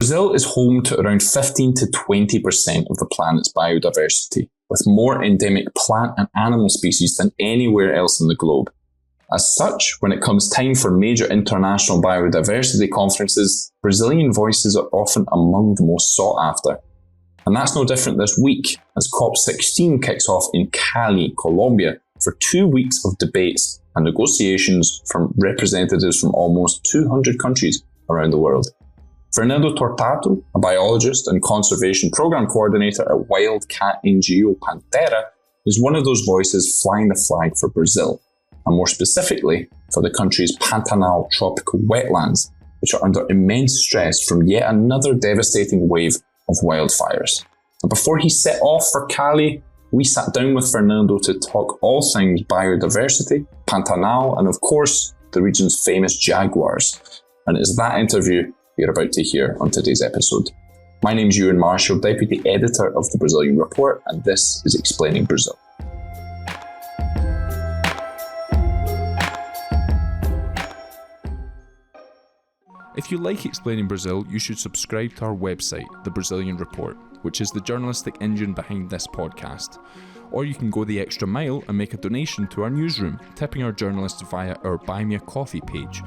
Brazil is home to around 15 to 20% of the planet's biodiversity, with more endemic plant and animal species than anywhere else in the globe. As such, when it comes time for major international biodiversity conferences, Brazilian voices are often among the most sought after. And that's no different this week, as COP16 kicks off in Cali, Colombia, for 2 weeks of debates and negotiations from representatives from almost 200 countries around the world. Fernando Tortato, a biologist and conservation program coordinator at wildcat NGO Panthera, is one of those voices flying the flag for Brazil, and more specifically for the country's Pantanal tropical wetlands, which are under immense stress from yet another devastating wave of wildfires. And before he set off for Cali, we sat down with Fernando to talk all things biodiversity, Pantanal, and of course, the region's famous Jaguars. And it's that interview you're about to hear on today's episode. My name's Ewan Marshall, Deputy Editor of the Brazilian Report, and this is Explaining Brazil. If you like Explaining Brazil, you should subscribe to our website, The Brazilian Report, which is the journalistic engine behind this podcast. Or you can go the extra mile and make a donation to our newsroom, tipping our journalists via our Buy Me a Coffee page.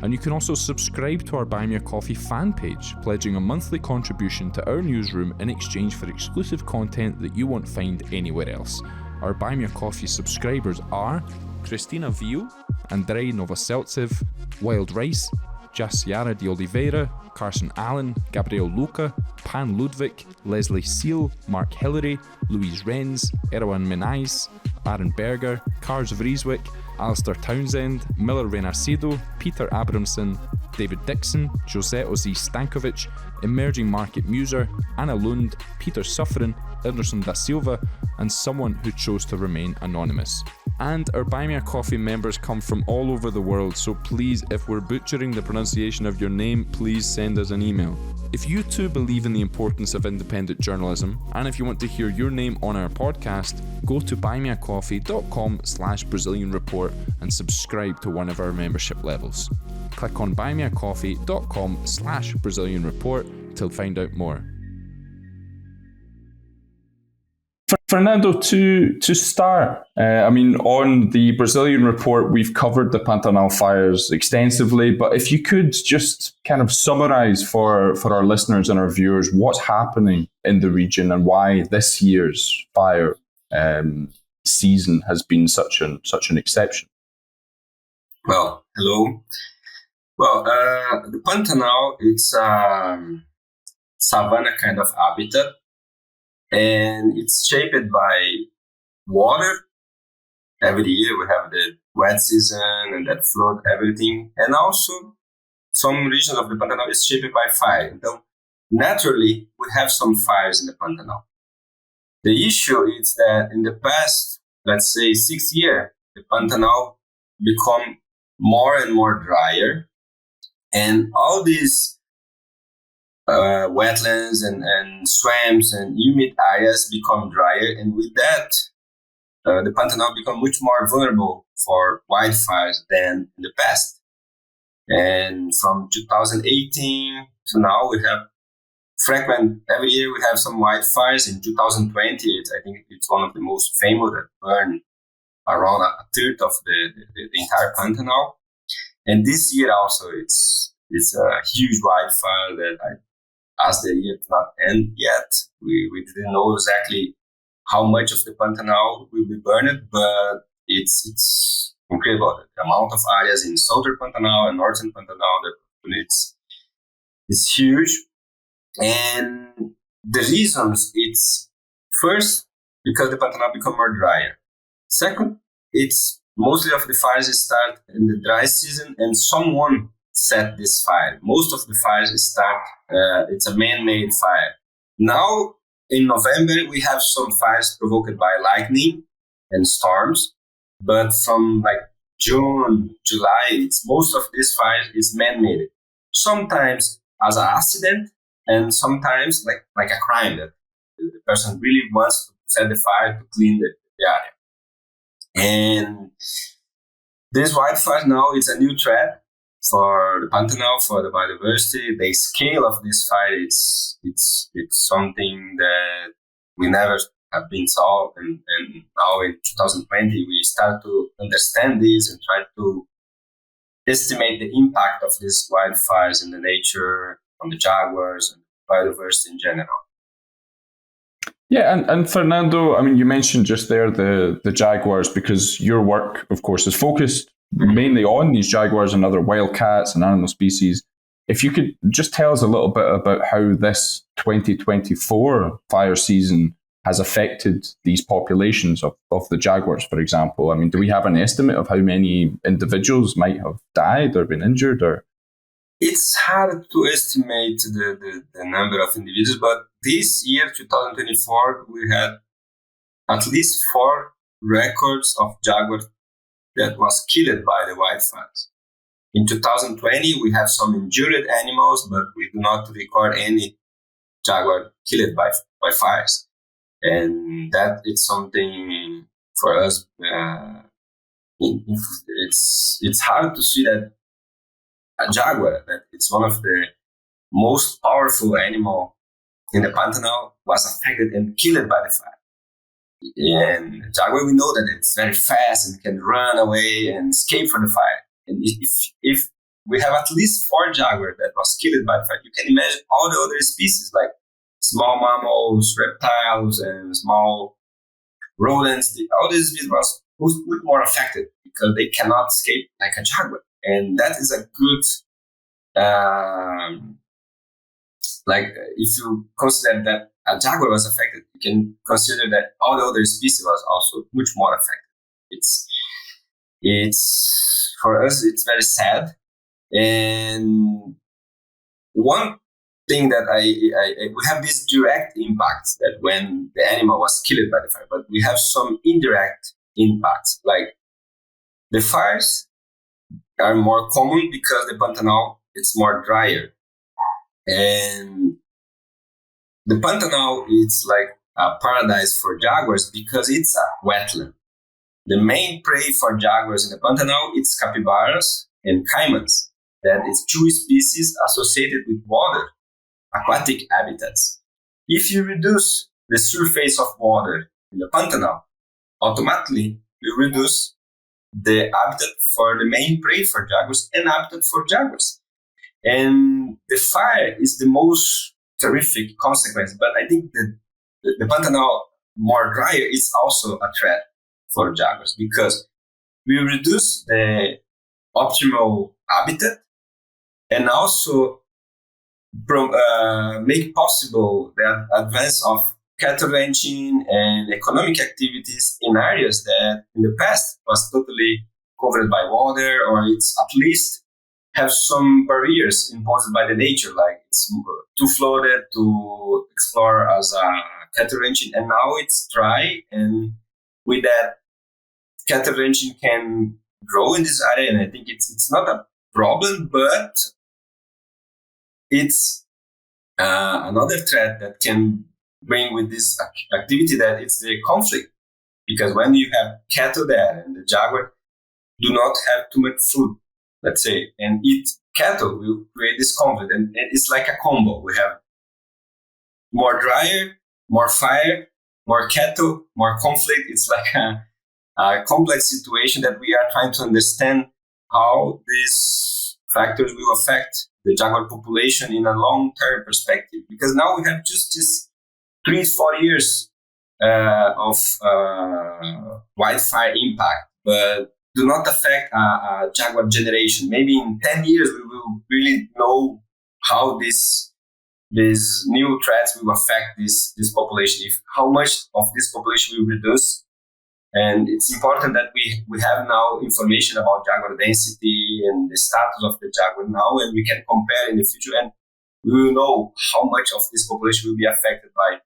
And you can also subscribe to our Buy Me a Coffee fan page, pledging a monthly contribution to our newsroom in exchange for exclusive content that you won't find anywhere else. Our Buy Me a Coffee subscribers are Cristina Viu, Andrei Novoseltsev, Wild Rice, Jaciara de Oliveira, Carson Allen, Gabriel Luca, Pan Ludwig, Leslie Seal, Mark Hillary, Louise Renz, Erwan Menais, Aaron Berger, Kars Vrieswick, Alistair Townsend, Miller Renarcido, Peter Abramson, David Dixon, Jose Ozi Stankovic, Emerging Market Muser, Anna Lund, Peter Suffren, Anderson da Silva, and someone who chose to remain anonymous. And our Buy Me a Coffee members come from all over the world, so please, if we're butchering the pronunciation of your name, please send us an email. If you too believe in the importance of independent journalism, and if you want to hear your name on our podcast, go to buymeacoffee.com/Brazilian Report and subscribe to one of our membership levels. Click on buymeacoffee.com/Brazilian Report to find out more. Fernando, to start, on the Brazilian Report, we've covered the Pantanal fires extensively, but if you could just kind of summarize for our listeners and our viewers what's happening in the region and why this year's fire season has been such an exception. Well, hello. Well, the Pantanal, it's a savanna kind of habitat. And it's shaped by water. Every year we have the wet season and that flood everything. And also some region of the Pantanal is shaped by fire. So naturally, we have some fires in the Pantanal. The issue is that in the past, let's say 6 years, the Pantanal become more and more drier. And all these wetlands and swamps and humid areas become drier, and with that, the Pantanal become much more vulnerable for wildfires than in the past. And from 2018 to now, we have every year we have some wildfires. In 2020, I think it's one of the most famous that burned around a third of the entire Pantanal. And this year also, it's a huge wildfire that as the year did not end yet, we didn't know exactly how much of the Pantanal will be burned, but it's incredible. The amount of areas in southern Pantanal and northern Pantanal, it's huge. And the reasons, it's first, because the Pantanal become more drier. Second, it's mostly of the fires start in the dry season and someone set this fire. Most of the fires start, it's a man-made fire. Now, in November, we have some fires provoked by lightning and storms. But from like June, July, most of these fires is man-made. Sometimes as an accident, and sometimes like a crime that the person really wants to set the fire to clean the area. And this wildfire now, it's a new threat. for the Pantanal, for the biodiversity. The scale of this fire, it's something that we never have been solved. And now in 2020, we start to understand this and try to estimate the impact of these wildfires in the nature, on the jaguars and biodiversity in general. Yeah, and Fernando, I mean, you mentioned just there the jaguars, because your work, of course, is focused mainly on these jaguars and other wildcats and animal species. If you could just tell us a little bit about how this 2024 fire season has affected these populations of the jaguars, for example. I mean, do we have an estimate of how many individuals might have died or been injured? Or it's hard to estimate the number of individuals, but this year, 2024, we had at least 4 records of jaguars that was killed by the wildfires. In 2020, we have some injured animals, but we do not record any jaguar killed by fires. And that is something for us. It's hard to see that a jaguar, that it's one of the most powerful animal in the Pantanal, was affected and killed by the fire. And jaguar, we know that it's very fast and can run away and escape from the fire. And if we have at least 4 jaguars that was killed by the fire, you can imagine all the other species like small mammals, reptiles, and small rodents. All these species was much more affected because they cannot escape like a jaguar. And that is a good, if you consider that a jaguar was affected, you can consider that all the other species was also much more affected. It's for us, it's very sad. And one thing that we have this direct impact that when the animal was killed by the fire, but we have some indirect impacts, like the fires are more common because the Pantanal it's more drier, and the Pantanal it's like a paradise for jaguars because it's a wetland. The main prey for jaguars in the Pantanal it's capybaras and caimans. That is 2 species associated with water, aquatic habitats. If you reduce the surface of water in the Pantanal, automatically you reduce the habitat for the main prey for jaguars and habitat for jaguars. And the fire is the most terrific consequence, but I think the Pantanal more drier is also a threat for jaguars because we reduce the optimal habitat and also make possible the advance of cattle ranching and economic activities in areas that in the past was totally covered by water, or it's at least have some barriers imposed by the nature, like it's too flooded to explore as a cattle ranching, and now it's dry, and with that cattle ranching can grow in this area, and I think it's not a problem, but it's another threat that can bring with this activity, that it's the conflict. Because when you have cattle there and the jaguar do not have too much food, let's say, and eat cattle, will create this conflict. And it's like a combo. We have more dryer, more fire, more cattle, more conflict. It's like a complex situation that we are trying to understand how these factors will affect the jaguar population in a long-term perspective. Because now we have just this 3-4 years of wildfire impact, but do not affect a jaguar generation. Maybe in 10 years, we will really know how these new threats will affect this population, how much of this population will reduce. And it's important that we have now information about jaguar density and the status of the jaguar now, and we can compare in the future, and we will know how much of this population will be affected by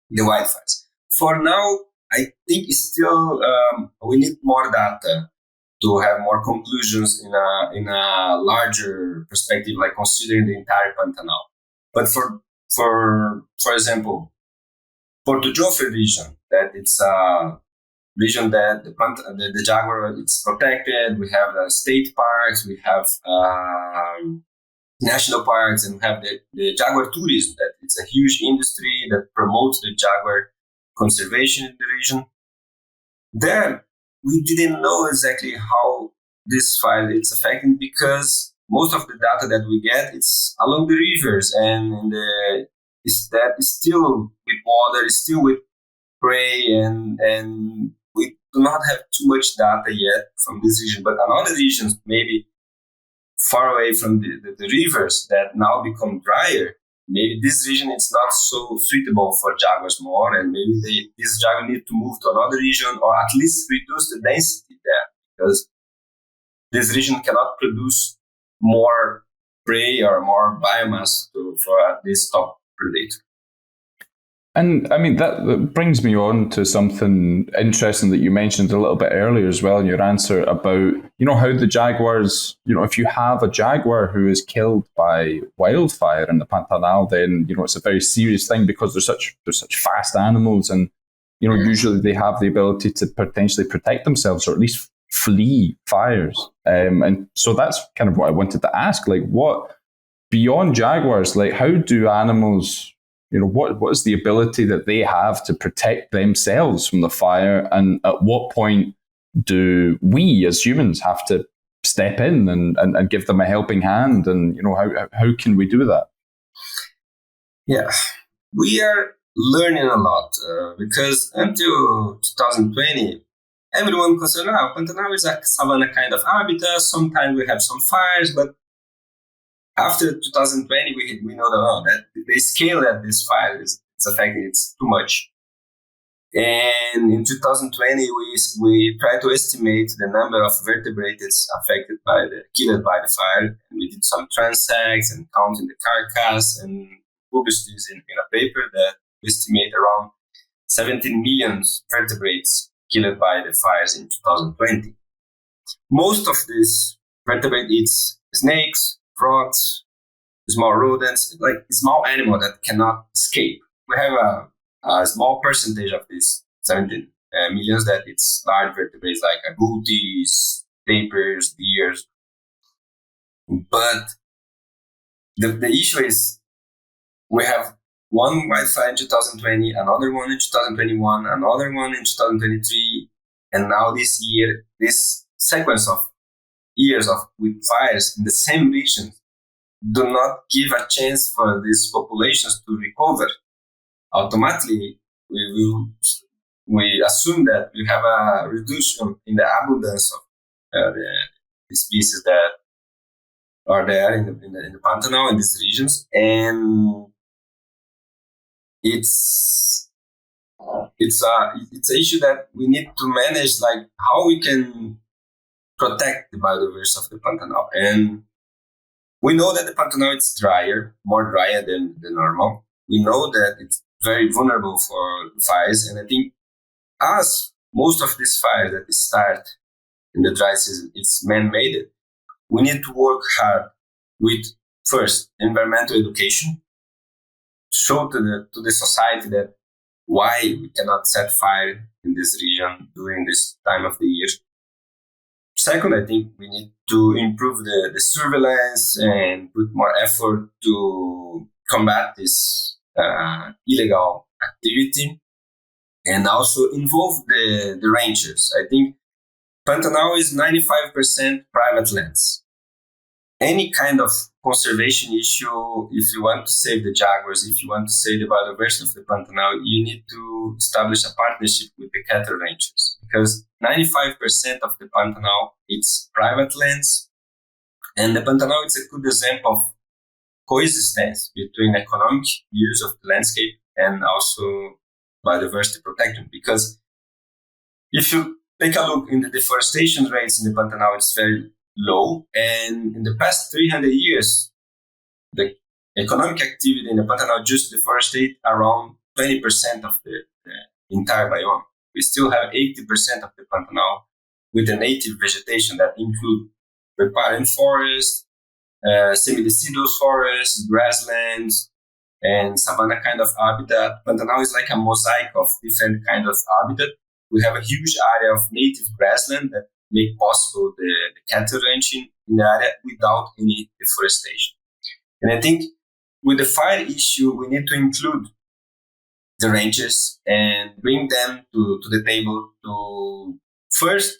the wildfires. For now, I think it's still we need more data to have more conclusions in a larger perspective, like considering the entire Pantanal. But for example, Porto Jofre region, that it's region that the jaguar is protected. We have state parks, we have national parks, and we have the jaguar tourism. That it's a huge industry that promotes the jaguar conservation in the region. There, we didn't know exactly how this fire is affecting, because most of the data that we get, it's along the rivers, and it's still with water, it's still with prey, and we do not have too much data yet from this region. But in other regions, maybe far away from the rivers that now become drier, maybe this region is not so suitable for jaguars more, and maybe this jaguar need to move to another region, or at least reduce the density there, because this region cannot produce more prey or more biomass for this top predator. And I mean, that brings me on to something interesting that you mentioned a little bit earlier as well in your answer about, how the jaguars, if you have a jaguar who is killed by wildfire in the Pantanal, then, it's a very serious thing, because they're such fast animals, and, usually they have the ability to potentially protect themselves, or at least flee fires. And so that's kind of what I wanted to ask, like, what, beyond jaguars, like, how do animals, what is the ability that they have to protect themselves from the fire? And at what point do we as humans have to step in and give them a helping hand? And, how can we do that? Yeah, we are learning a lot because until 2020, everyone considered Pantanal is a savanna kind of habitat. Sometimes we have some fires, but after 2020, we know that the scale that this fire is affecting, it's too much. And in 2020, we tried to estimate the number of vertebrates affected killed by the fire. And we did some transects and counting the carcass, and published this in a paper that we estimate around 17 million vertebrates killed by the fires in 2020. Most of these vertebrates eats snakes, frogs, small rodents, like small animal that cannot escape. We have a small percentage of these 17 millions that it's large vertebrates like agoutis, tapirs, deers. But the issue is we have one wildfire in 2020, another one in 2021, another one in 2023, and now this year, this sequence of years with fires in the same region do not give a chance for these populations to recover. Automatically, we assume that we have a reduction in the abundance of the species that are there in the Pantanal in these regions, and it's an issue that we need to manage, like how we can protect the biodiversity of the Pantanal. And we know that the Pantanal is more drier than the normal. We know that it's very vulnerable for fires, and I think as most of these fires that start in the dry season, it's man-made. We need to work hard with, first, environmental education, show to the society that why we cannot set fire in this region during this time of the year. Second, I think we need to improve the surveillance and put more effort to combat this illegal activity, and also involve the rangers. I think Pantanal is 95% private lands. Any kind of conservation issue, if you want to save the jaguars, if you want to save the biodiversity of the Pantanal, you need to establish a partnership with the cattle ranchers, because 95% of the Pantanal, it's private lands. And the Pantanal is a good example of coexistence between economic use of the landscape and also biodiversity protection. Because if you take a look in the deforestation rates in the Pantanal, it's very low. And in the past 300 years, the economic activity in the Pantanal just deforested around 20% of the entire biome. We still have 80% of the Pantanal with the native vegetation that include riparian forest, semi-deciduous forests, grasslands, and savanna kind of habitat. Pantanal is like a mosaic of different kinds of habitat we have a huge area of native grassland that make possible the cattle ranching in the area without any deforestation. And I think with the fire issue, we need to include the ranchers and bring them to the table to first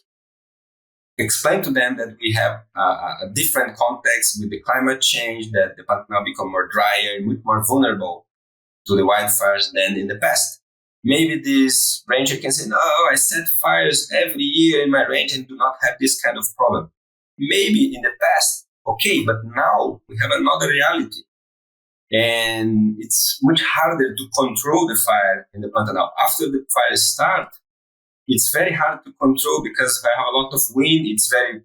explain to them that we have a different context with the climate change, that the Pantanal become more drier, much more vulnerable to the wildfires than in the past. Maybe this ranger can say, no, I set fires every year in my range and do not have this kind of problem. Maybe in the past, okay, but now we have another reality. And it's much harder to control the fire in the Pantanal. After the fires start, it's very hard to control because I have a lot of wind. It's very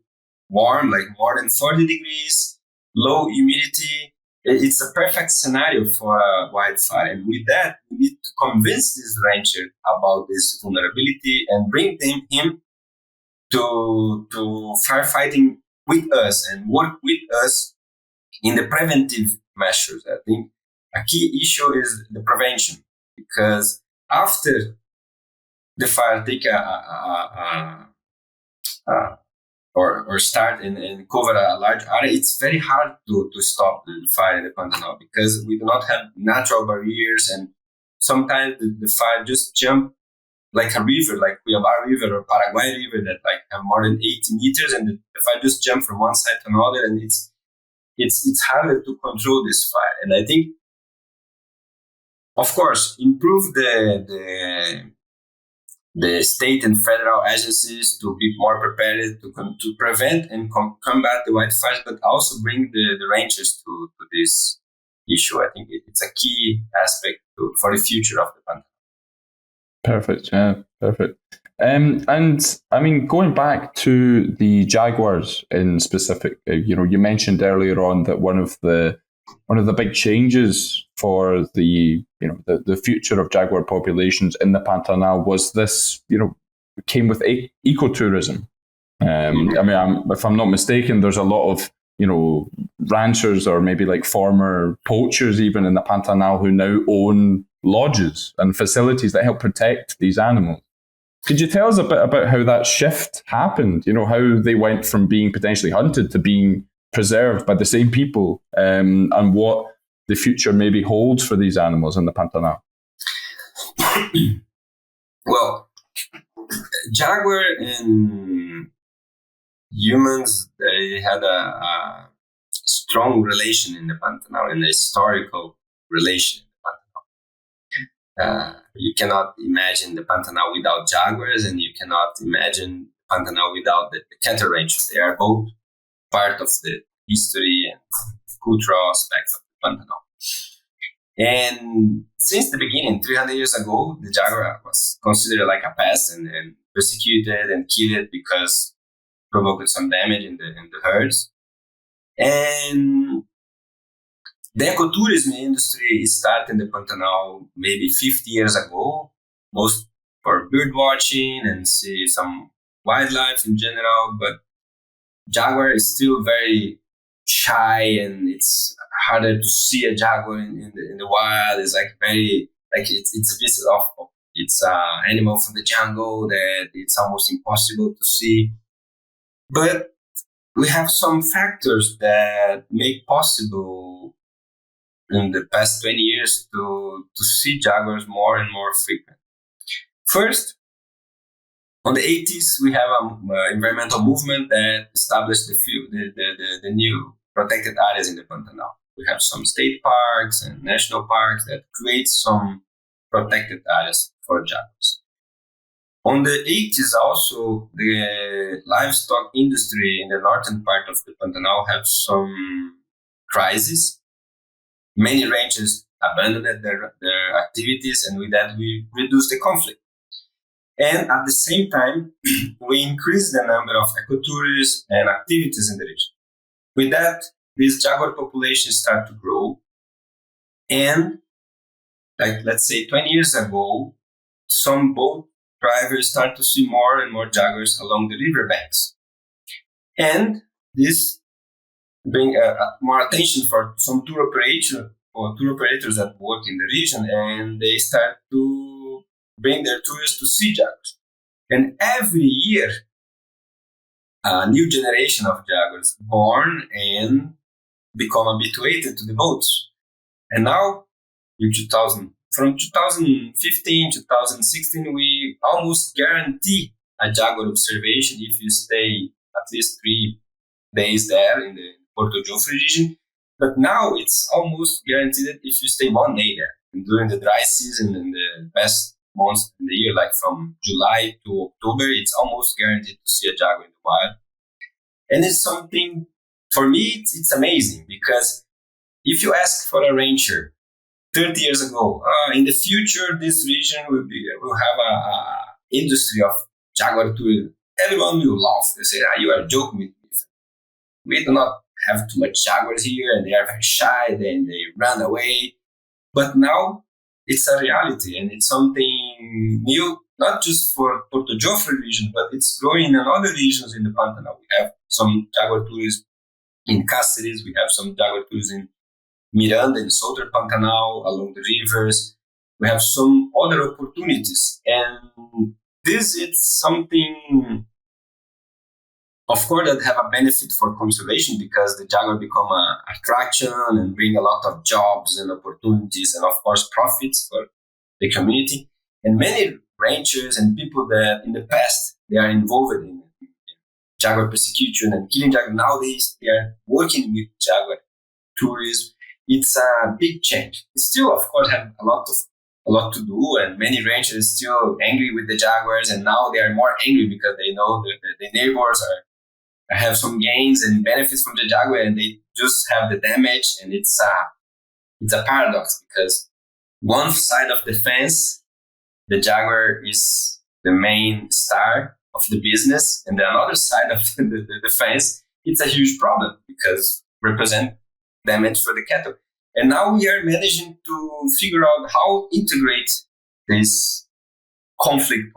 warm, like more than 40 degrees, low humidity. It's a perfect scenario for a wildfire. And with that, we need to convince this rancher about this vulnerability and bring him to firefighting with us and work with us in the preventive measures. I think a key issue is the prevention, because after the fire take or start and cover a large area, it's very hard to stop the fire in the Pantanal because we do not have natural barriers, and sometimes the fire just jump like a river, like Cuiabá River or Paraguay River that like have more than 80 meters, and the fire just jump from one side to another, and it's harder to control this fire. And I think, of course, improve the state and federal agencies to be more prepared to prevent and combat the wildfires, but also bring the rangers to this issue. I think it's a key aspect for the future of the Pantanal. Perfect. Yeah, perfect. And I mean, going back to the jaguars in specific, you mentioned earlier on that one of the big changes for the future of jaguar populations in the Pantanal was this, came with ecotourism. I mean, if I'm not mistaken, there's a lot of, ranchers or maybe like former poachers even in the Pantanal who now own lodges and facilities that help protect these animals. Could you tell us a bit about how that shift happened? How they went from being potentially hunted to being preserved by the same people, and what the future maybe holds for these animals in the Pantanal? Well, jaguar and humans, they had a strong relation in the Pantanal, and a historical relation in the Pantanal. You cannot imagine the Pantanal without jaguars, and you cannot imagine Pantanal without the cattle ranchers. They are both part of the history and cultural aspects of the Pantanal. And since the beginning, 300 years ago, the jaguar was considered like a pest and persecuted and killed because it provoked some damage in the herds. And the ecotourism industry started in the Pantanal maybe 50 years ago, most for bird watching and see some wildlife in general, but jaguar is still very shy, and it's harder to see a jaguar in the wild. It's like very, like it's a piece of, it's an animal from the jungle that it's almost impossible to see. But we have some factors that make possible in the past 20 years to see jaguars more and more frequent. First, on the 80s, we have an environmental movement that established the new protected areas in the Pantanal. We have some state parks and national parks that create some protected areas for jaguars. On the 80s, also, the livestock industry in the northern part of the Pantanal had some crisis. Many ranchers abandoned their activities, and with that, we reduced the conflict. And at the same time, we increased the number of ecotourists and activities in the region. With that, these jaguar populations start to grow. And like, let's say 20 years ago, some boat drivers start to see more and more jaguars along the riverbanks. And this bring more attention for some tour operators that work in the region, and they start to bring their tourists to see jaguars. And every year, a new generation of jaguars born and become habituated to the boats. And now, from 2015, 2016, we almost guarantee a jaguar observation if you stay at least 3 days there in the Porto Jofre region. But now it's almost guaranteed that if you stay 1 day there. And during the dry season and the best months in the year, like from July to October, it's almost guaranteed to see a jaguar in the wild. And it's something, for me, it's amazing, because if you ask for a rancher 30 years ago, in the future, this region will have a industry of jaguar tourism, everyone will laugh. They say, you are joking with me. We do not have too much jaguars here, and they are very shy, then they run away. But now it's a reality, and it's something new, not just for Porto Jofre region, but it's growing in other regions in the Pantanal. We have some jaguar tourism in Cáceres, we have some jaguar tourism in Miranda, in southern Pantanal, along the rivers. We have some other opportunities, and this is something, of course, that have a benefit for conservation, because the jaguar become an attraction and bring a lot of jobs and opportunities and, of course, profits for the community. And many ranchers and people that in the past, they are involved in jaguar persecution and killing jaguar. Nowadays, they are working with jaguar tourism. It's a big change. It still, of course, have a lot to do, and many ranchers are still angry with the jaguars, and now they are more angry because they know that the neighbors have some gains and benefits from the jaguar, and they just have the damage. And it's a paradox, because one side of the fence, the jaguar is the main star of the business, and the other side of the fence, it's a huge problem, because represent damage for the cattle. And now we are managing to figure out how integrate this conflict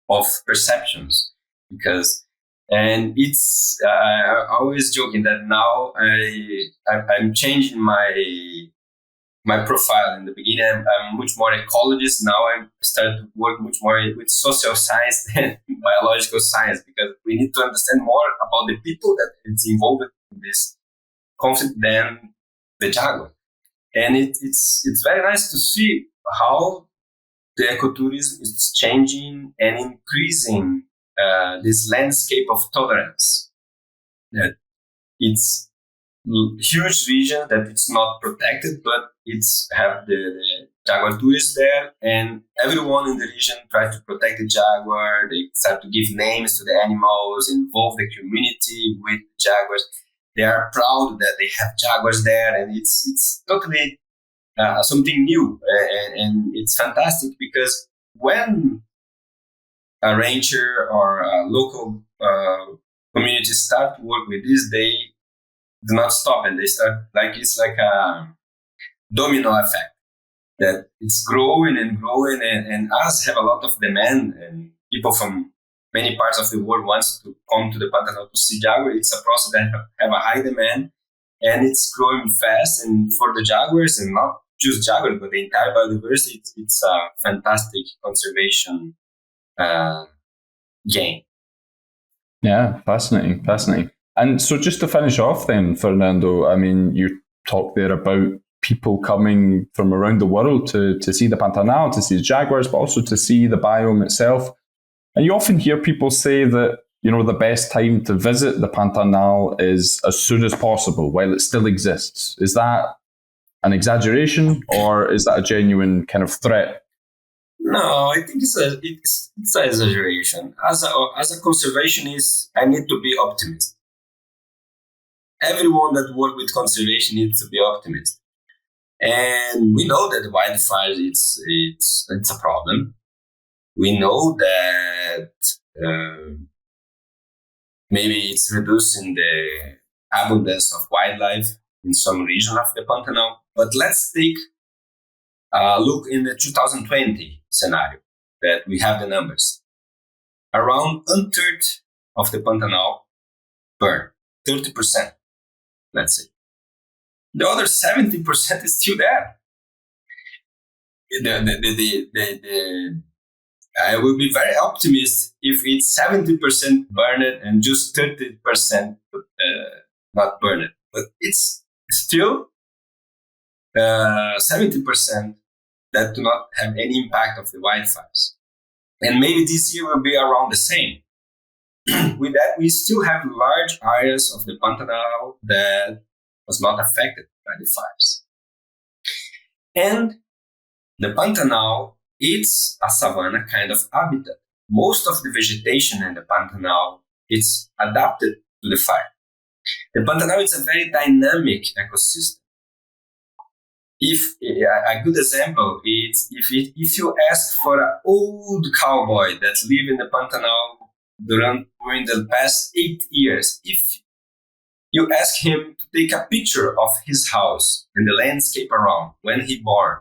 of perceptions, and it's always joking that now I'm changing my profile. In the beginning, I'm much more ecologist. Now I started to work much more with social science than biological science, because we need to understand more about the people that is involved in this conflict than the jaguar. And it's very nice to see how the ecotourism is changing and increasing this landscape of tolerance. That it's huge region that it's not protected, but it's have the jaguar tourists there, and everyone in the region tries to protect the jaguar. They start to give names to the animals, involve the community with jaguars. They are proud that they have jaguars there, and it's totally something new, and it's fantastic, because when a ranger or a local community start to work with this, they do not stop, and they start it's like a domino effect, that it's growing and growing, and us have a lot of demand, and people from many parts of the world wants to come to the Pantanal to see jaguar. It's a process that have a high demand, and it's growing fast. And for the jaguars, and not just jaguars, but the entire biodiversity, it's a fantastic conservation gain. Yeah, fascinating. And so just to finish off then, Fernando, I mean, you talked there about people coming from around the world to see the Pantanal, to see the jaguars, but also to see the biome itself. And you often hear people say that, the best time to visit the Pantanal is as soon as possible while it still exists. Is that an exaggeration, or is that a genuine kind of threat? No, I think it's an exaggeration. As a conservationist, I need to be optimist. Everyone that works with conservation needs to be optimist. And we know that the wildfires, it's a problem. We know that maybe it's reducing the abundance of wildlife in some region of the Pantanal. But let's take a look in the 2020 scenario, that we have the numbers. Around 1/3 of the Pantanal burned, 30%, let's say. The other 70% is still there. The I will be very optimistic if it's 70% burned and just 30% not burned. But it's still 70% that do not have any impact of the wildfires. And maybe this year will be around the same. With that, we still have large areas of the Pantanal that was not affected by the fires. And the Pantanal, it's a savanna kind of habitat. Most of the vegetation in the Pantanal, it's adapted to the fire. The Pantanal is a very dynamic ecosystem. If a good example is if you ask for an old cowboy that lived in the Pantanal during the past 8 years, if you ask him to take a picture of his house and the landscape around when he born,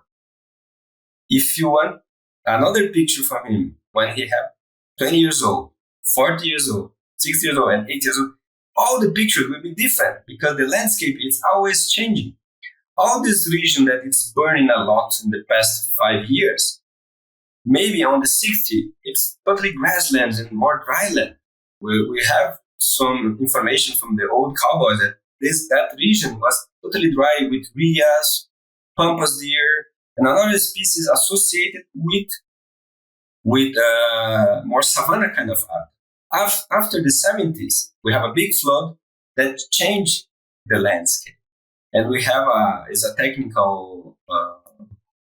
if you want another picture from him when he had 20 years old, 40 years old, 60 years old, and 80 years old, all the pictures will be different because the landscape is always changing. All this region that it's burning a lot in the past 5 years, maybe on the 60, it's totally grasslands and more dry land. We have some information from the old cowboys that that region was totally dry with rheas, pampas deer, and another species associated with more savanna kind of habitat. After the 70s, we have a big flood that changed the landscape. And we have is a technical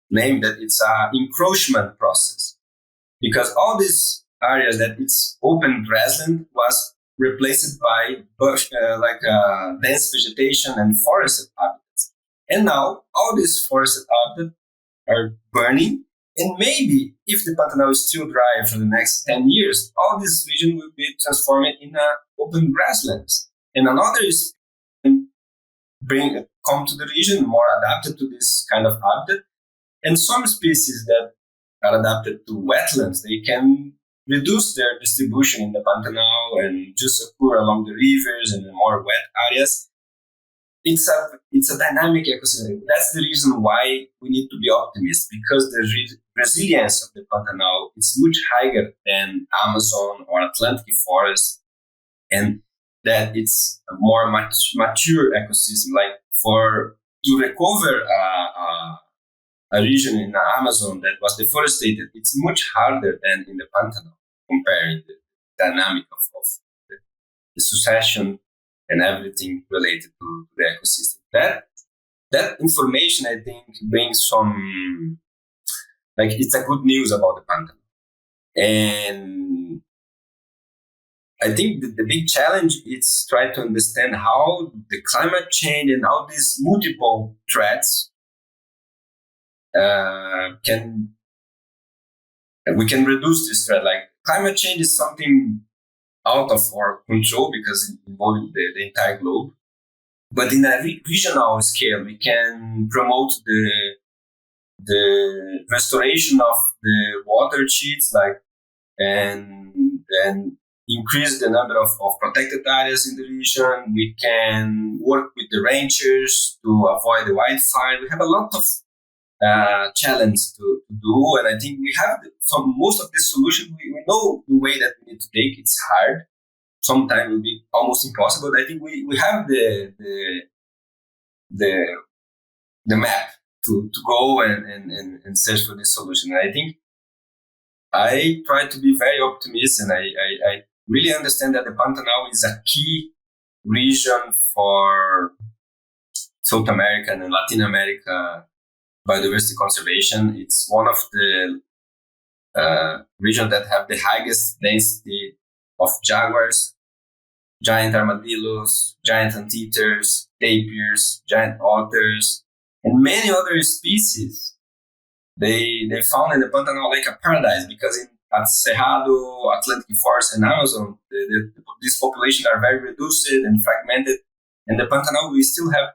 name that it's an encroachment process. Because all these areas that it's open grassland was replaced by bush, dense vegetation and forested habitats. And now all these forested habitats are burning. And maybe if the Pantanal is still dry for the next 10 years, all this region will be transformed in open grasslands. And another is come to the region more adapted to this kind of habitat. And some species that are adapted to wetlands, they can reduce their distribution in the Pantanal and just occur along the rivers and the more wet areas. It's a dynamic ecosystem. That's the reason why we need to be optimistic, because the resilience of the Pantanal is much higher than Amazon or Atlantic forest, and that it's a more mature ecosystem. Like to recover a region in the Amazon that was deforested, it's much harder than in the Pantanal, comparing the dynamic of the succession and everything related to the ecosystem. That information, I think, brings some, it's a good news about the Pantanal. And I think the big challenge is try to understand how the climate change and how these multiple threats we can reduce this threat. Like climate change is something out of our control because it involves the entire globe. But in a regional scale, we can promote the restoration of the water sheets, and increase the number of protected areas in the region. We can work with the ranchers to avoid the wildfire. We have a lot of challenge to do, and I think we have most of this solution. We know the way that we need to take. It's hard. Sometimes it will be almost impossible. I think we have the map to go and search for this solution. And I think I try to be very optimistic, and I really understand that the Pantanal is a key region for South America and Latin America biodiversity conservation. It's one of the regions that have the highest density of jaguars, giant armadillos, giant anteaters, tapirs, giant otters, and many other species. They found in the Pantanal like a paradise, because at Cerrado, Atlantic Forest, and Amazon, these populations are very reduced and fragmented. In the Pantanal, we still have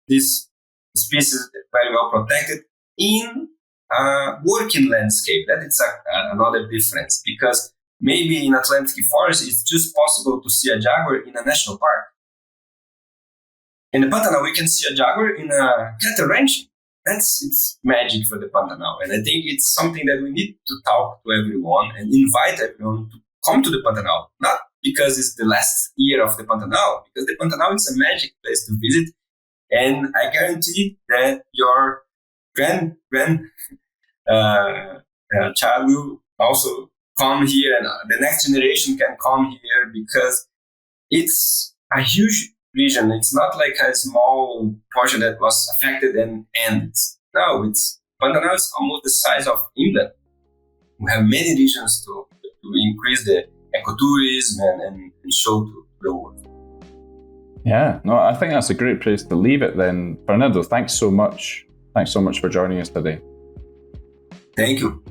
these species very well protected in a working landscape. That is another difference, because maybe in Atlantic Forest, it's just possible to see a jaguar in a national park. In the Pantanal, we can see a jaguar in a cattle ranch. it's magic for the Pantanal. And I think it's something that we need to talk to everyone and invite everyone to come to the Pantanal. Not because it's the last year of the Pantanal, because the Pantanal is a magic place to visit. And I guarantee that your child will also come here, and the next generation can come here, because it's a huge region. It's not like a small portion that was affected and ends. No, Pantanal is almost the size of England. We have many regions to increase the ecotourism and show to the world. Yeah, no, I think that's a great place to leave it then. Fernando, thanks so much. Thanks so much for joining us today. Thank you.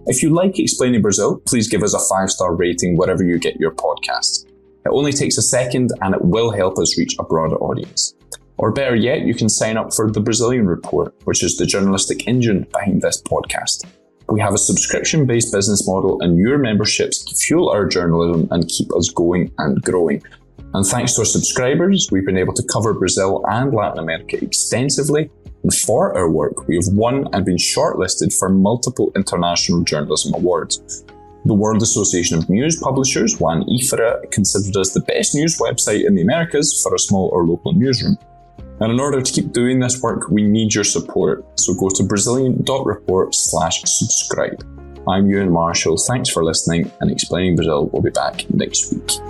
If you like Explaining Brazil, please give us a 5-star rating wherever you get your podcasts. It only takes a second and it will help us reach a broader audience. Or better yet, you can sign up for the Brazilian Report, which is the journalistic engine behind this podcast. We have a subscription-based business model, and your memberships fuel our journalism and keep us going and growing. And thanks to our subscribers, we've been able to cover Brazil and Latin America extensively. And for our work, we have won and been shortlisted for multiple international journalism awards. The World Association of News Publishers, WAN IFRA, considered us the best news website in the Americas for a small or local newsroom. And in order to keep doing this work, we need your support. So go to Brazilian.report/subscribe. I'm Ewan Marshall. Thanks for listening, and Explaining Brazil will be back next week.